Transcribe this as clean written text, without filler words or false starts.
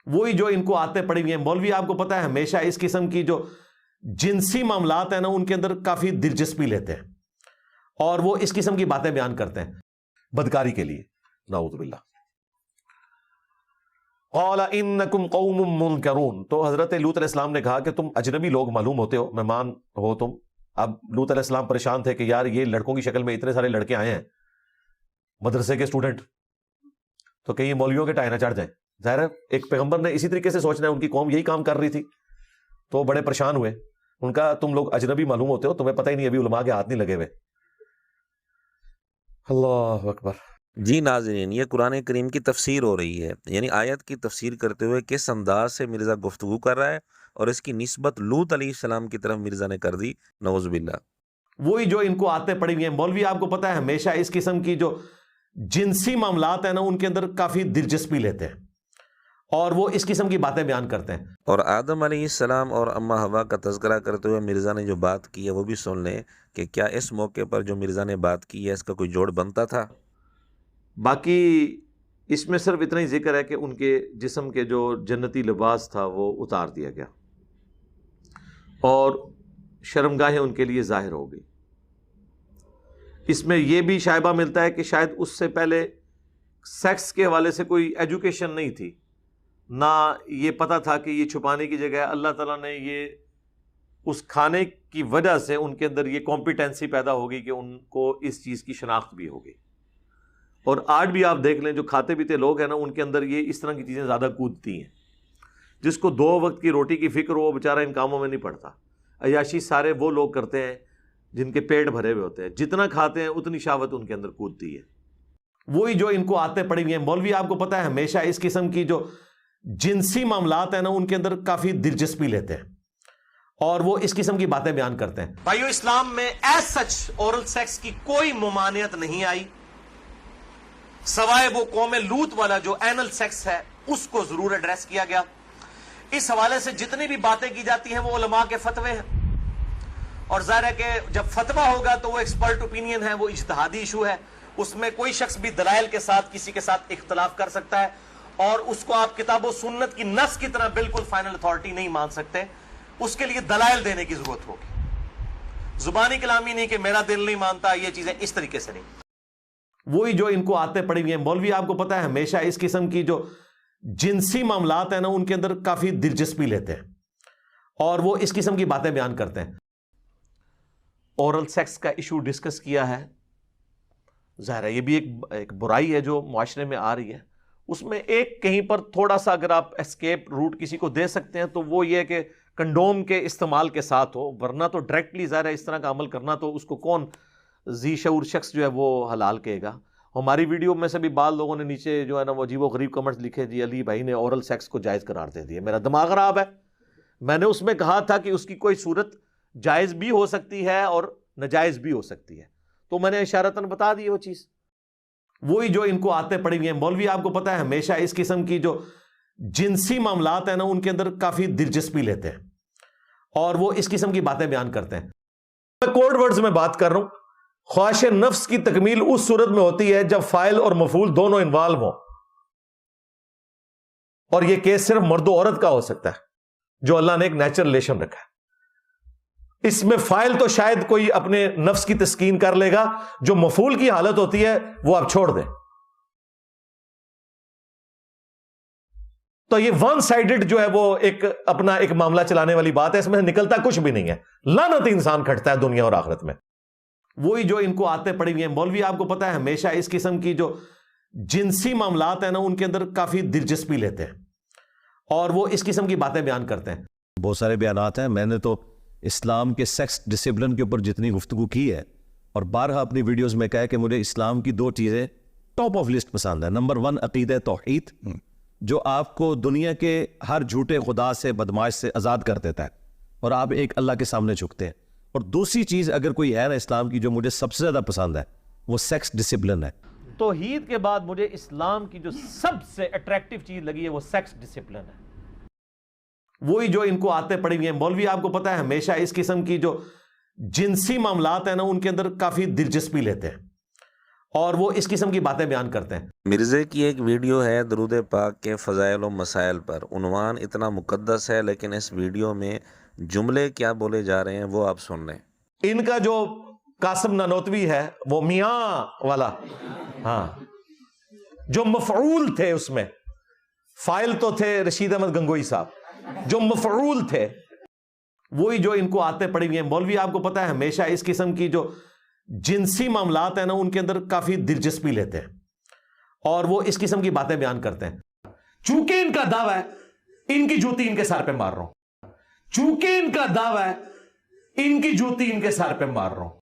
وہی جو ان کو عادتیں پڑی ہوئی ہیں. مولوی آپ کو پتا ہے ہمیشہ اس قسم کی جو جنسی معاملات ہیں نا ان کے اندر کافی دلچسپی لیتے ہیں اور وہ اس قسم کی باتیں بیان کرتے ہیں بدکاری کے لیے. نعوذ باللہ. قال انکم قوم منکرون. تو حضرت لوط علیہ السلام نے کہا کہ تم اجنبی لوگ معلوم ہوتے ہو، مہمان ہو تم. اب لوط علیہ السلام پریشان تھے کہ یار یہ لڑکوں کی شکل میں اتنے سارے لڑکے آئے ہیں مدرسے کے اسٹوڈنٹ، تو کہیں مولویوں کے ٹائے نہ چڑھ جائیں. ظاہر ہے ایک پیغمبر نے اسی طریقے سے سوچنا ہے، ان کی قوم یہی کام کر رہی تھی تو بڑے پریشان ہوئے. ان کا تم لوگ اجنبی معلوم ہوتے ہو، تمہیں پتہ ہی نہیں ابھی علماء کے ہاتھ نہیں لگے ہوئے. اللہ اکبر. جی ناظرین، یہ قرآن کریم کی تفسیر ہو رہی ہے، یعنی آیت کی تفسیر کرتے ہوئے کس انداز سے مرزا گفتگو کر رہا ہے اور اس کی نسبت لوط علیہ السلام کی طرف مرزا نے کر دی. نعوذ باللہ. وہی جو ان کو عادتیں پڑی ہوئی ہیں. مولوی آپ کو پتا ہے ہمیشہ اس قسم کی جو جنسی معاملات ہیں نا ان کے اندر کافی دلچسپی لیتے ہیں اور وہ اس قسم کی باتیں بیان کرتے ہیں. اور آدم علیہ السلام اور اما حوا کا تذکرہ کرتے ہوئے مرزا نے جو بات کی ہے وہ بھی سن لیں کہ کیا اس موقع پر جو مرزا نے بات کی ہے اس کا کوئی جوڑ بنتا تھا. باقی اس میں صرف اتنا ہی ذکر ہے کہ ان کے جسم کے جو جنتی لباس تھا وہ اتار دیا گیا اور شرمگاہیں ان کے لیے ظاہر ہو گئی. اس میں یہ بھی شائبہ ملتا ہے کہ شاید اس سے پہلے سیکس کے حوالے سے کوئی ایجوکیشن نہیں تھی، نہ یہ پتہ تھا کہ یہ چھپانے کی جگہ ہے. اللہ تعالیٰ نے یہ اس کھانے کی وجہ سے ان کے اندر یہ کمپیٹنسی پیدا ہوگی کہ ان کو اس چیز کی شناخت بھی ہوگی. اور آج بھی آپ دیکھ لیں جو کھاتے پیتے لوگ ہیں نا ان کے اندر یہ اس طرح کی چیزیں زیادہ کودتی ہیں. جس کو 2 وقت کی روٹی کی فکر ہو وہ بیچارہ ان کاموں میں نہیں پڑتا. عیاشی سارے وہ لوگ کرتے ہیں جن کے پیٹ بھرے ہوئے ہوتے ہیں، جتنا کھاتے ہیں اتنی شہوت ان کے اندر کودتی ہے. وہی جو ان کو عادتیں پڑی ہوئی ہیں. مولوی آپ کو پتا ہے ہمیشہ اس قسم کی جو جنسی معاملات ہیں نا ان کے اندر کافی دلچسپی لیتے ہیں اور وہ اس قسم کی باتیں بیان کرتے ہیں. بھائیو، اسلام میں ایز سچ اورل سیکس کی کوئی ممانعت نہیں آئی، سوائے وہ قوم لوط والا جو اینل سیکس ہے اس کو ضرور ایڈریس کیا گیا. اس حوالے سے جتنی بھی باتیں کی جاتی ہیں وہ علماء کے فتوے ہیں، اور ظاہر ہے کہ جب فتویٰ ہوگا تو وہ ایکسپرٹ اوپینین ہے، وہ اجتہادی ایشو ہے، اس میں کوئی شخص بھی دلائل کے ساتھ کسی کے ساتھ اختلاف کر سکتا ہے اور اس کو آپ کتاب و سنت کی نص کی طرح بالکل فائنل اتھارٹی نہیں مان سکتے. اس کے لیے دلائل دینے کی ضرورت ہوگی، زبانی کلامی نہیں کہ میرا دل نہیں مانتا، یہ چیزیں اس طریقے سے نہیں. وہی جو ان کو عادتیں پڑی ہوئی ہیں. مولوی آپ کو پتا ہے ہمیشہ اس قسم کی جو جنسی معاملات ہیں نا ان کے اندر کافی دلچسپی لیتے ہیں اور وہ اس قسم کی باتیں بیان کرتے ہیں. اورل سیکس کا ایشو ڈسکس کیا ہے. ظاہر ہے یہ بھی ایک برائی ہے جو معاشرے میں آ رہی ہے. اس میں ایک کہیں پر تھوڑا سا اگر آپ اسکیپ روٹ کسی کو دے سکتے ہیں تو وہ یہ کہ کنڈوم کے استعمال کے ساتھ ہو، ورنہ تو ڈائریکٹلی ظاہر ہے اس طرح کا عمل کرنا تو اس کو کون ذی شعور شخص جو ہے وہ حلال کہے گا. ہماری ویڈیو میں سے بھی بعض لوگوں نے نیچے جو ہے نا وہ عجیب و غریب کمنٹس لکھے، جی علی بھائی نے اورل سیکس کو جائز قرار دے دیا. میرا دماغ خراب ہے. میں نے اس میں کہا تھا کہ اس کی کوئی صورت جائز بھی ہو سکتی ہے اور ناجائز بھی ہو سکتی ہے، تو میں نے اشارتاً بتا دی وہ چیز. وہی جو ان کو عادتیں پڑی ہوئی ہیں. مولوی آپ کو پتا ہے ہمیشہ اس قسم کی جو جنسی معاملات ہیں نا ان کے اندر کافی دلچسپی لیتے ہیں اور وہ اس قسم کی باتیں بیان کرتے ہیں. میں کوڈ ورڈز میں بات کر رہا ہوں. خواہش نفس کی تکمیل اس صورت میں ہوتی ہے جب فاعل اور مفعول دونوں انوالو ہوں، اور یہ کیس صرف مرد و عورت کا ہو سکتا ہے جو اللہ نے ایک نیچرل ریلیشن رکھا ہے. اس میں فاعل تو شاید کوئی اپنے نفس کی تسکین کر لے گا، جو مفعول کی حالت ہوتی ہے وہ آپ چھوڑ دیں. تو یہ ون سائیڈڈ جو ہے وہ اپنا ایک معاملہ چلانے والی بات ہے، اس میں نکلتا کچھ بھی نہیں ہے. لعنت انسان کھٹتا ہے دنیا اور آخرت میں. وہی جو ان کو عادتیں پڑی ہوئی ہیں. مولوی آپ کو پتا ہے ہمیشہ اس قسم کی جو جنسی معاملات ہیں نا ان کے اندر کافی دلچسپی لیتے ہیں اور وہ اس قسم کی باتیں بیان کرتے ہیں. بہت سارے بیانات ہیں. میں نے تو اسلام کے سیکس ڈسپلن کے اوپر جتنی گفتگو کی ہے اور بارہا اپنی ویڈیوز میں کہا کہ مجھے اسلام کی 2 چیزیں ٹاپ آف لسٹ پسند ہے. نمبر 1 عقیدہ توحید، جو آپ کو دنیا کے ہر جھوٹے خدا سے بدماش سے آزاد کر دیتا ہے اور آپ ایک اللہ کے سامنے جھکتے ہیں. اور دوسری چیز اگر کوئی ہے نا اسلام کی جو مجھے سب سے زیادہ پسند ہے وہ سیکس ڈسپلن ہے. توحید کے بعد مجھے اسلام کی جو سب سے اٹریکٹیو چیز لگی ہے وہ سیکس ڈسپلن ہے. وہی جو ان کو عادتیں پڑی ہوئی ہیں. مولوی آپ کو پتا ہے ہمیشہ اس قسم کی جو جنسی معاملات ہیں نا ان کے اندر کافی دلچسپی لیتے ہیں اور وہ اس قسم کی باتیں بیان کرتے ہیں. مرزے کی ایک ویڈیو ہے درود پاک کے فضائل و مسائل پر، عنوان اتنا مقدس ہے لیکن اس ویڈیو میں جملے کیا بولے جا رہے ہیں وہ آپ سن لیں. ان کا جو قاسم نانوتوی ہے وہ میاں والا، ہاں، جو مفعول تھے اس میں، فائل تو تھے رشید احمد گنگوئی صاحب، جو مفعول تھے وہی جو ان کو آتے پڑی ہوئی ہیں. مولوی آپ کو پتا ہے ہمیشہ اس قسم کی جو جنسی معاملات ہیں نا ان کے اندر کافی دلچسپی لیتے ہیں اور وہ اس قسم کی باتیں بیان کرتے ہیں. چونکہ ان کا دعویٰ ہے ان کی جوتی ان کے سر پہ مار رہا ہوں، چونکہ ان کا دعویٰ ہے ان کی جوتی ان کے سر پہ مار رہا ہوں.